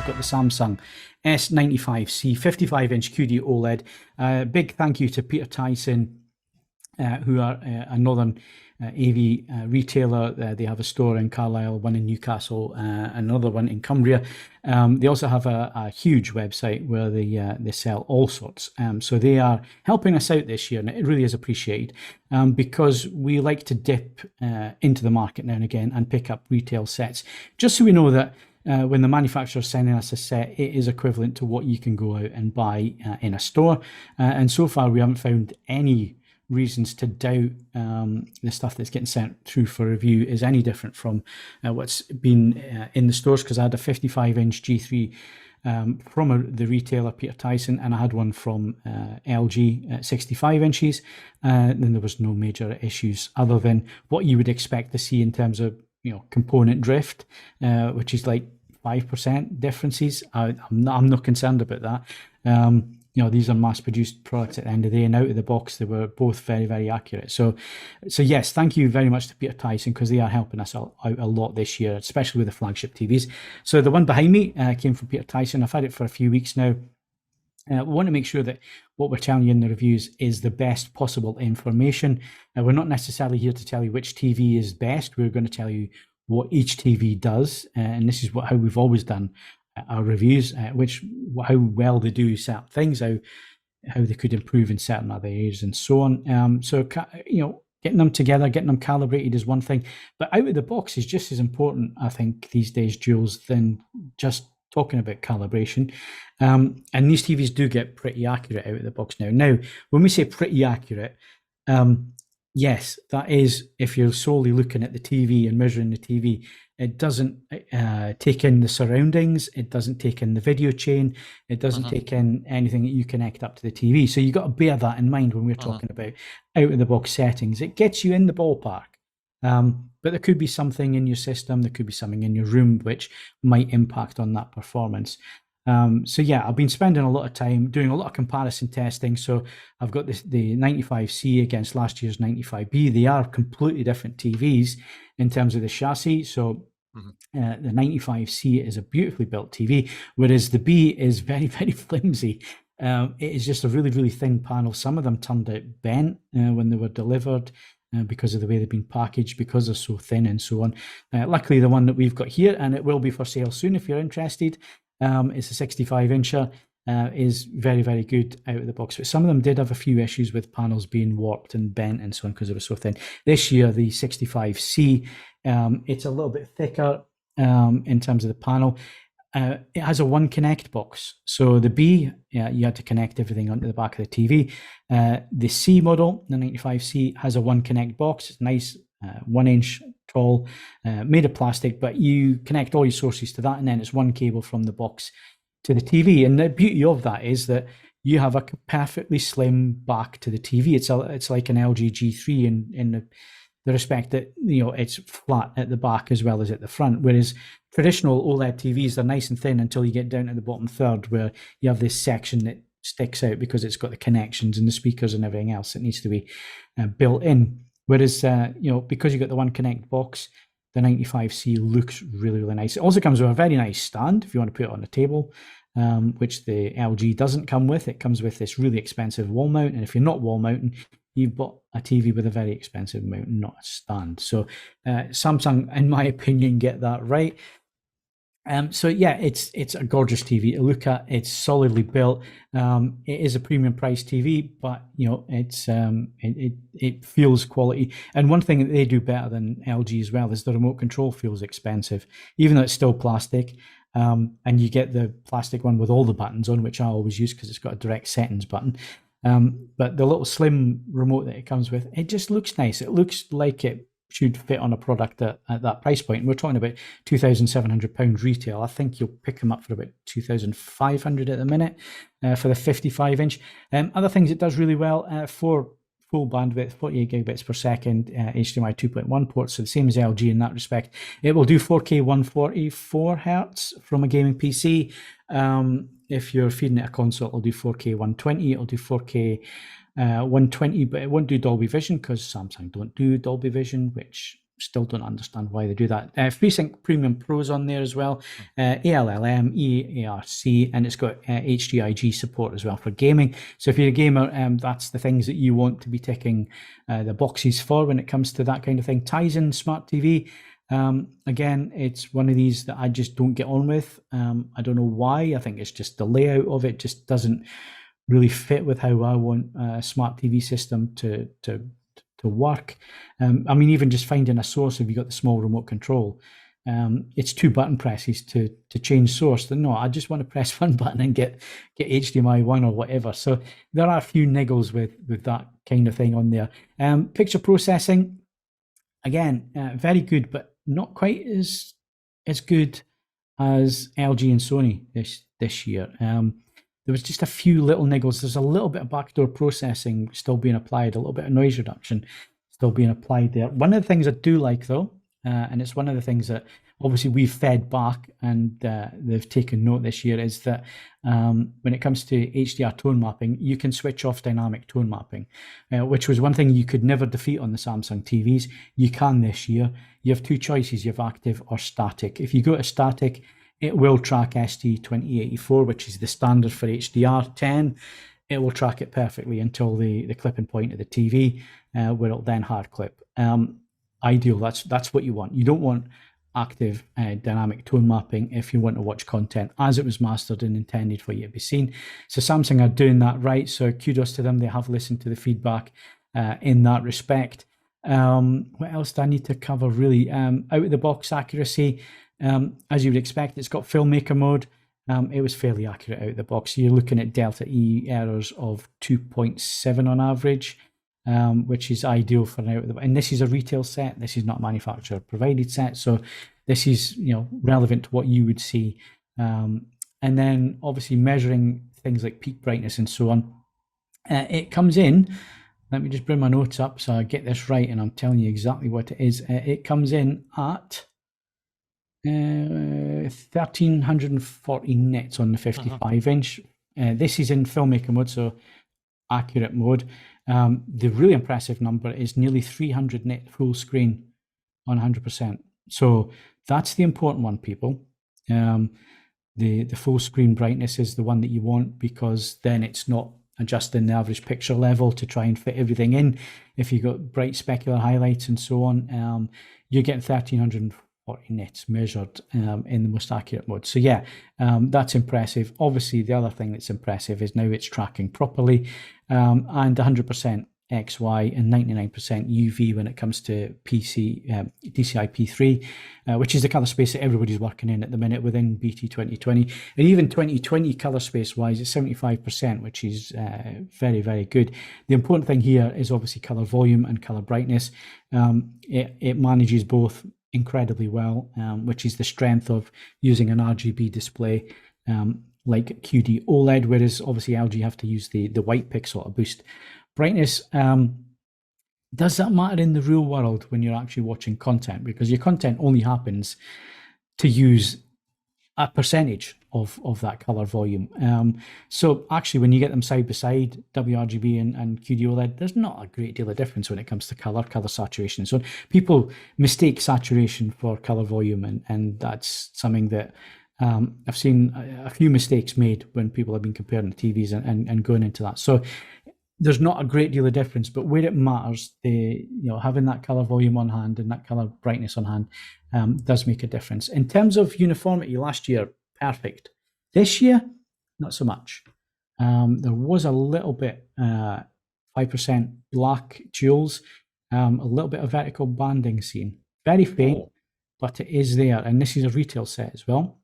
I've got the Samsung S95C 55-inch QD OLED. Big thank you to Peter Tyson, who are a northern AV retailer. They have a store in Carlisle, one in Newcastle, another one in Cumbria. They also have a huge website where they sell all sorts. So they are helping us out this year, and it really is appreciated, because we like to dip into the market now and again and pick up retail sets, just so we know that when the manufacturer's sending us a set, it is equivalent to what you can go out and buy in a store. And so far, we haven't found any reasons to doubt the stuff that's getting sent through for review is any different from what's been in the stores, because I had a 55-inch G3 from the retailer Peter Tyson, and I had one from LG at 65 inches. Then there was no major issues other than what you would expect to see in terms of component drift, which is like 5% differences. I'm not concerned about that. These are mass-produced products at the end of the day, and out of the box, they were both very, very accurate. So yes, thank you very much to Peter Tyson, because they are helping us out a lot this year, especially with the flagship TVs. So the one behind me came from Peter Tyson. I've had it for a few weeks now. We want to make sure that what we're telling you in the reviews is the best possible information. We're not necessarily here to tell you which TV is best. We're going to tell you what each TV does, and this is how we've always done our reviews, how well they do certain things, how they could improve in certain other areas, and so on. So getting them together, getting them calibrated is one thing, but out of the box is just as important, I think, these days, Jules, than just talking about calibration. And these TVs do get pretty accurate out of the box now. Now, when we say pretty accurate, yes, that is if you're solely looking at the TV and measuring the TV. It doesn't take in the surroundings. It doesn't take in the video chain. It doesn't take in anything that you connect up to the TV. So you've got to bear that in mind when we're talking about out-of-the-box settings. It gets you in the ballpark. But there could be something in your system. There could be something in your room which might impact on that performance. So yeah, I've been spending a lot of time doing a lot of comparison testing. So I've got the 95C against last year's 95B. They are completely different TVs in terms of the chassis. So the 95C is a beautifully built TV, whereas the B is very, very flimsy. It is just a really, really thin panel. Some of them turned out bent when they were delivered, because of the way they've been packaged, because they're so thin and so on. Luckily, the one that we've got here, and it will be for sale soon if you're interested, it's a 65-incher, is very, very good out of the box. But some of them did have a few issues with panels being warped and bent and so on because they were so thin. This year, the 65C, it's a little bit thicker in terms of the panel. It has a one connect box. So the B, you had to connect everything onto the back of the TV. The C model, the 95C, has a one connect box. It's nice, 1 inch tall, made of plastic, but you connect all your sources to that, and then it's one cable from the box to the TV. And the beauty of that is that you have a perfectly slim back to the TV. It's like an LG G3 in the respect that it's flat at the back as well as at the front, whereas traditional OLED TVs are nice and thin until you get down to the bottom third, where you have this section that sticks out because it's got the connections and the speakers and everything else that needs to be built in. Whereas because you got the one connect box, the 95C looks really, really nice. It also comes with a very nice stand if you want to put it on the table, which the LG doesn't come with. It comes with this really expensive wall mount, and if you're not wall mounting, you've bought a TV with a very expensive mount, not a stand. So Samsung, in my opinion, get that right. So yeah, it's a gorgeous TV to look at. It's solidly built. It is a premium price TV, but it feels quality. And one thing that they do better than LG as well is the remote control feels expensive, even though it's still plastic. And you get the plastic one with all the buttons on, which I always use because it's got a direct settings button. But the little slim remote that it comes with, it just looks nice. It looks like it should fit on a product at that price point. And we're talking about £2,700 retail. I think you'll pick them up for about £2,500 at the minute for the 55-inch. Other things it does really well, for full bandwidth, 48 gigabits per second, HDMI 2.1 ports, so the same as LG in that respect. It will do 4K 144 hertz from a gaming PC. If you're feeding it a console, it'll do 4K 120. It'll do 4K 120, but it won't do Dolby Vision because Samsung don't do Dolby Vision, which still don't understand why they do that. FreeSync Premium Pro's on there as well, ALLM, EARC, and it's got HDIG support as well for gaming. So if you're a gamer, that's the things that you want to be ticking the boxes for when it comes to that kind of thing. Tizen Smart TV. Again, it's one of these that I just don't get on with. I don't know why. I think it's just the layout of it just doesn't really fit with how I want a smart TV system to work. I mean, even just finding a source, if you got the small remote control, it's 2 button presses to change source. No, I just want to press one button and get HDMI 1 or whatever. So there are a few niggles with that kind of thing on there. Picture processing, again, very good, but not quite as good as LG and Sony this year. There was just a few little niggles. There's a little bit of backdoor processing still being applied, a little bit of noise reduction still being applied there. One of the things I do like, though, and it's one of the things that obviously we've fed back and they've taken note this year, is that when it comes to HDR tone mapping, you can switch off dynamic tone mapping, which was one thing you could never defeat on the Samsung TVs. You can this year. You have 2 choices. You have active or static. If you go to static, it will track ST2084, which is the standard for HDR10. It will track it perfectly until the clipping point of the TV, where it'll then hard clip. Ideal, that's what you want. You don't want active dynamic tone mapping if you want to watch content as it was mastered and intended for you to be seen. So Samsung are doing that right. So kudos to them. They have listened to the feedback in that respect. What else do I need to cover really? Out of the box accuracy. As you would expect, it's got filmmaker mode. It was fairly accurate out of the box. You're looking at delta E errors of 2.7 on average, which is ideal for an out of the box. And this is a retail set. This is not a manufacturer provided set. So this is, relevant to what you would see. And then obviously measuring things like peak brightness and so on. It comes in, let me just bring my notes up so I get this right and I'm telling you exactly what it is. It comes in at 1340 nits on the 55 inch. This is in filmmaker mode, so accurate mode. The really impressive number is nearly 300 nit full screen on 100%. So that's the important one, people. The full screen brightness is the one that you want, because then it's not adjusting the average picture level to try and fit everything in. If you've got bright specular highlights and so on, you're getting 1340 nits measured in the most accurate mode. So yeah, that's impressive. Obviously, the other thing that's impressive is now it's tracking properly, and 100% XY and 99% UV when it comes to DCI-P3, which is the color space that everybody's working in at the minute within BT 2020. And even 2020 color space wise, it's 75%, which is very, very good. The important thing here is obviously color volume and color brightness. It manages both incredibly well, which is the strength of using an RGB display like QD OLED, whereas obviously LG have to use the white pixel to boost brightness. Does that matter in the real world when you're actually watching content? Because your content only happens to use a percentage of that color volume. So actually, when you get them side by side, WRGB and QD OLED, there's not a great deal of difference when it comes to color saturation. So people mistake saturation for color volume, and that's something that I've seen a few mistakes made when people have been comparing the TVs and going into that. So there's not a great deal of difference, but where it matters, having that color volume on hand and that color brightness on hand does make a difference. In terms of uniformity, last year, perfect. This year, not so much. There was a little bit, 5% black jewels, a little bit of vertical banding seen. Very faint, but it is there. And this is a retail set as well.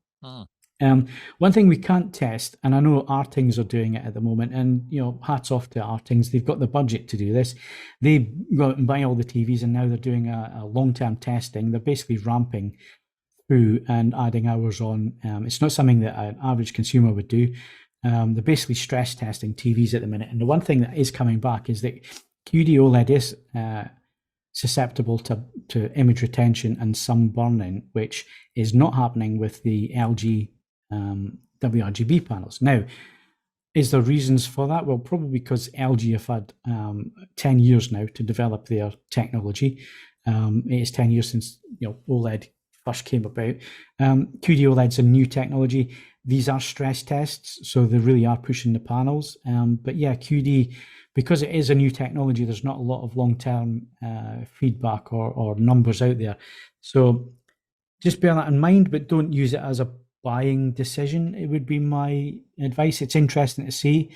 One thing we can't test, and I know Artings are doing it at the moment, and hats off to Artings. They've got the budget to do this. They go out and buy all the TVs, and now they're doing a long-term testing. They're basically ramping through and adding hours on. It's not something that an average consumer would do. They're basically stress testing TVs at the minute. And the one thing that is coming back is that QD OLED is susceptible to image retention and some burning, which is not happening with the LG WRGB panels. Now, is there reasons for that? Well, probably because LG have had 10 years now to develop their technology. It is 10 years since OLED first came about. QD OLED's a new technology. These are stress tests, so they really are pushing the panels. But yeah, QD, because it is a new technology, there's not a lot of long-term feedback or numbers out there. So just bear that in mind, but don't use it as a buying decision. It would be my advice. It's interesting to see.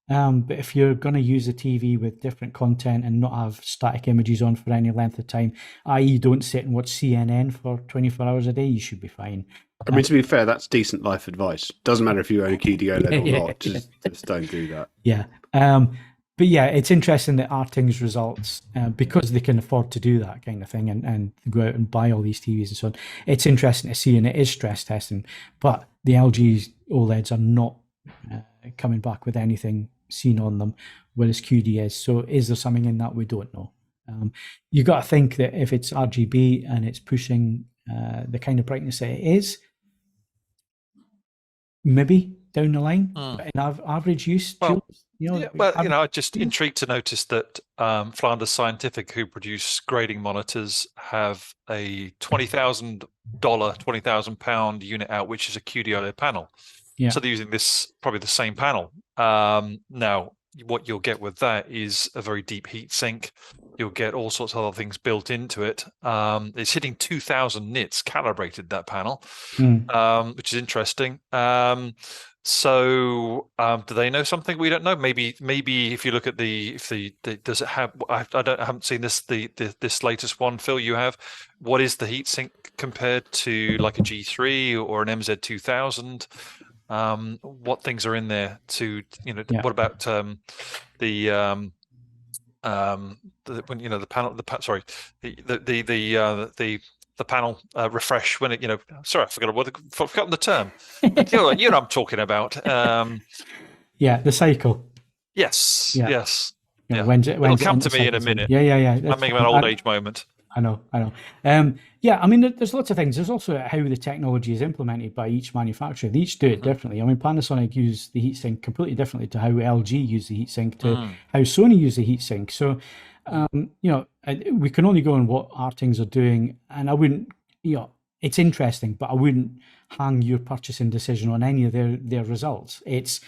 But if you're going to use a TV with different content and not have static images on for any length of time, i.e. don't sit and watch CNN for 24 hours a day, you should be fine. I mean, to be fair, that's decent life advice. Doesn't matter if you own a QD OLED or not. Just don't do that. Yeah. But yeah, it's interesting that Arting's results, because they can afford to do that kind of thing and go out and buy all these TVs and so on, it's interesting to see, and it is stress testing. But the LG OLEDs are not coming back with anything seen on them, whereas QD is. So is there something in that? We don't know. You've got to think that if it's RGB and it's pushing the kind of brightness that it is, maybe down the line, but in average use, I'm just intrigued to notice that Flanders Scientific, who produce grading monitors, have a $20,000, £20,000 unit out, which is a QD OLED panel. Yeah. So they're using probably the same panel. Now, what you'll get with that is a very deep heat sink. You'll get all sorts of other things built into it. It's hitting 2,000 nits calibrated, that panel, which is interesting. So do they know something we don't know? Maybe if you look at does it have? I haven't seen this latest one. Phil, you have. What is the heatsink compared to like a G3 or an MZ2000? What things are in there to What about the panel refresh when it sorry, I forgotten the term. you know what I'm talking about. The cycle. Yes. Yes. It'll come to me in a minute. Yeah. I'm making an old age moment. I know. I mean, there's lots of things. There's also how the technology is implemented by each manufacturer. They each do it differently. I mean, Panasonic use the heatsink completely differently to how LG use the heatsink to how Sony use the heatsink. So, we can only go on what Artings are doing, and I wouldn't, it's interesting, but I wouldn't hang your purchasing decision on any of their results. It's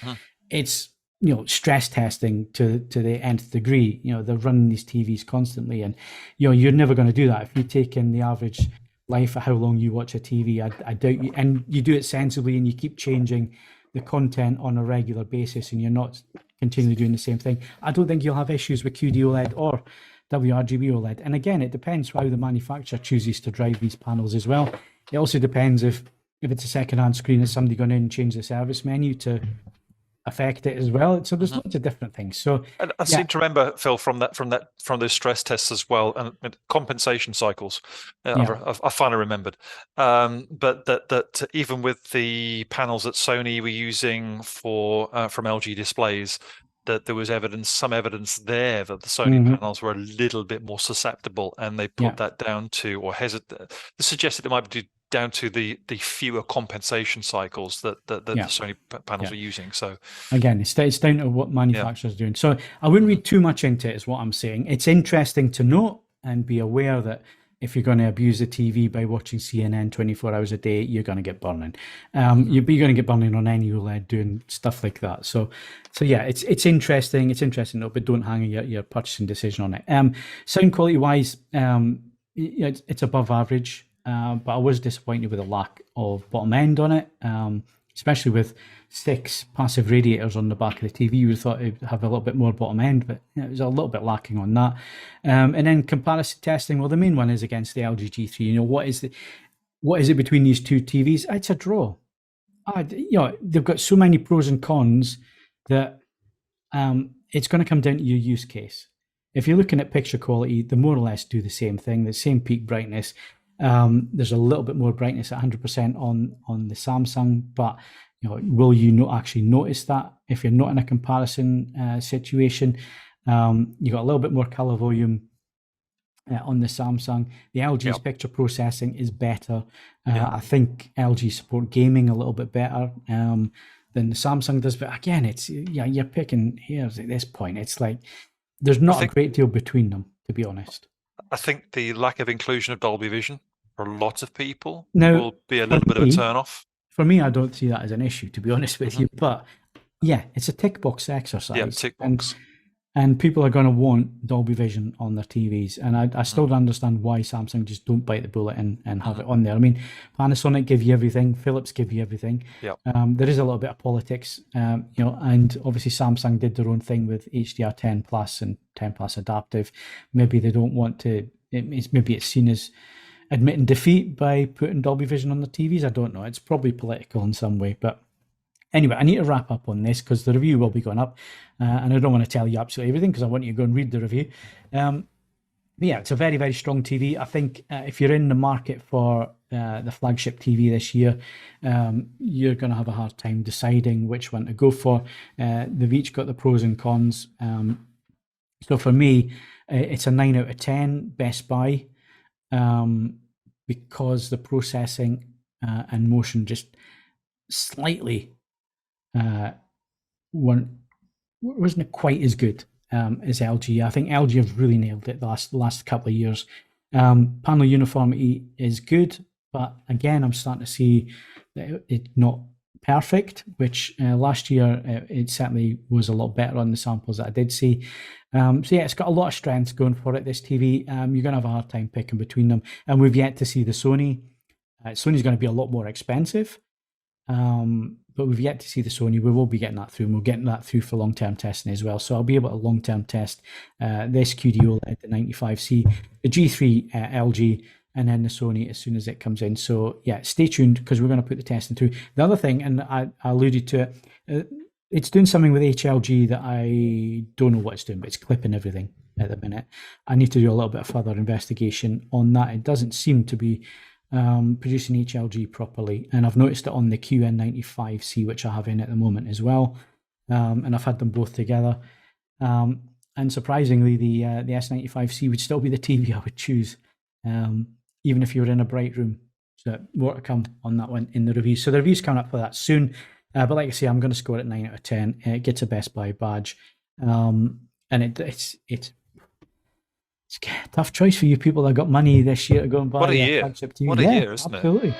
stress testing to the nth degree. They're running these TVs constantly, and you're never going to do that if you take in the average life of how long you watch a TV. I doubt you, and you do it sensibly, and you keep changing the content on a regular basis, and you're not continually doing the same thing. I don't think you'll have issues with QD OLED or WRGB OLED. And again, it depends how the manufacturer chooses to drive these panels as well. It also depends if it's a second-hand screen, is somebody going in and change the service menu to affect it as well. So there's lots of different things. So and I seem to remember, Phil, from those stress tests as well, and compensation cycles. I finally remembered. But that even with the panels that Sony were using from LG displays, that there was some evidence there that the Sony panels were a little bit more susceptible, and they put that down to, or suggested it might be down to the fewer compensation cycles that the Sony panels are using. So again, it's down to what manufacturers are doing. So I wouldn't read too much into it, is what I'm saying. It's interesting to note and be aware that if you're going to abuse the TV by watching CNN 24 hours a day, you're going to get burning. You're going to get burning on any OLED doing stuff like that. So yeah, it's interesting. It's interesting, though, but don't hang your purchasing decision on it. Sound quality wise, it's above average. But I was disappointed with the lack of bottom end on it, especially with 6 passive radiators on the back of the TV. You would have thought it'd have a little bit more bottom end, but it was a little bit lacking on that. And then comparison testing, well, the main one is against the LG G3. What is it between these two TVs? It's a draw. They've got so many pros and cons that it's going to come down to your use case. If you're looking at picture quality, they more or less do the same thing, the same peak brightness. There's a little bit more brightness at 100% on the Samsung, but will you actually notice that if you're not in a comparison situation? You got a little bit more color volume on the Samsung. The LG's picture processing is better. I think LG support gaming a little bit better than the Samsung does, but again, it's you're picking hairs at this point. It's like there's not a great deal between them, to be honest. I think the lack of inclusion of Dolby Vision for a lot of people Now, will be a little bit of a turn off. For me, I don't see that as an issue, to be honest with you. But yeah, it's a tick box exercise. Yeah, tick box. And people are going to want Dolby Vision on their TVs. And I still don't understand why Samsung just don't bite the bullet and have it on there. I mean, Panasonic give you everything. Philips give you everything. Yeah. There is a little bit of politics, and obviously Samsung did their own thing with HDR10 Plus and 10 Plus adaptive. Maybe they don't want to, maybe it's seen as admitting defeat by putting Dolby Vision on the TVs. I don't know. It's probably political in some way. But anyway, I need to wrap up on this because the review will be going up. And I don't want to tell you absolutely everything because I want you to go and read the review. But yeah, it's a very, very strong TV. I think if you're in the market for the flagship TV this year, you're going to have a hard time deciding which one to go for. They've each got the pros and cons. So for me, it's a 9 out of 10 Best Buy because the processing and motion just slightly wasn't quite as good as LG. I think LG have really nailed it the last couple of years. Panel uniformity is good, but again, I'm starting to see that it's not perfect, which last year it certainly was a lot better on the samples that I did see. So yeah, it's got a lot of strengths going for it, this TV. You're going to have a hard time picking between them. And we've yet to see the Sony. Sony's going to be a lot more expensive. But we've yet to see the Sony. We will be getting that through, and we'll get that through for long-term testing as well. So I'll be able to long-term test this QD OLED, the 95C, the G3 LG, and then the Sony as soon as it comes in. So yeah, stay tuned because we're going to put the testing through. The other thing, and I alluded to it, it's doing something with HLG that I don't know what it's doing, but it's clipping everything at the minute. I need to do a little bit of further investigation on that. It doesn't seem to be producing HLG properly, and I've noticed it on the QN95C, which I have in at the moment as well, and I've had them both together, and surprisingly the S95C would still be the TV I would choose, even if you were in a bright room. So more to come on that one in the review. So the review's coming up for that soon, but like I say, I'm going to score it 9 out of 10. It gets a Best Buy badge, and it's a tough choice for you people that got money this year to go and buy What a year. flagship TV. What a year, isn't absolutely. it?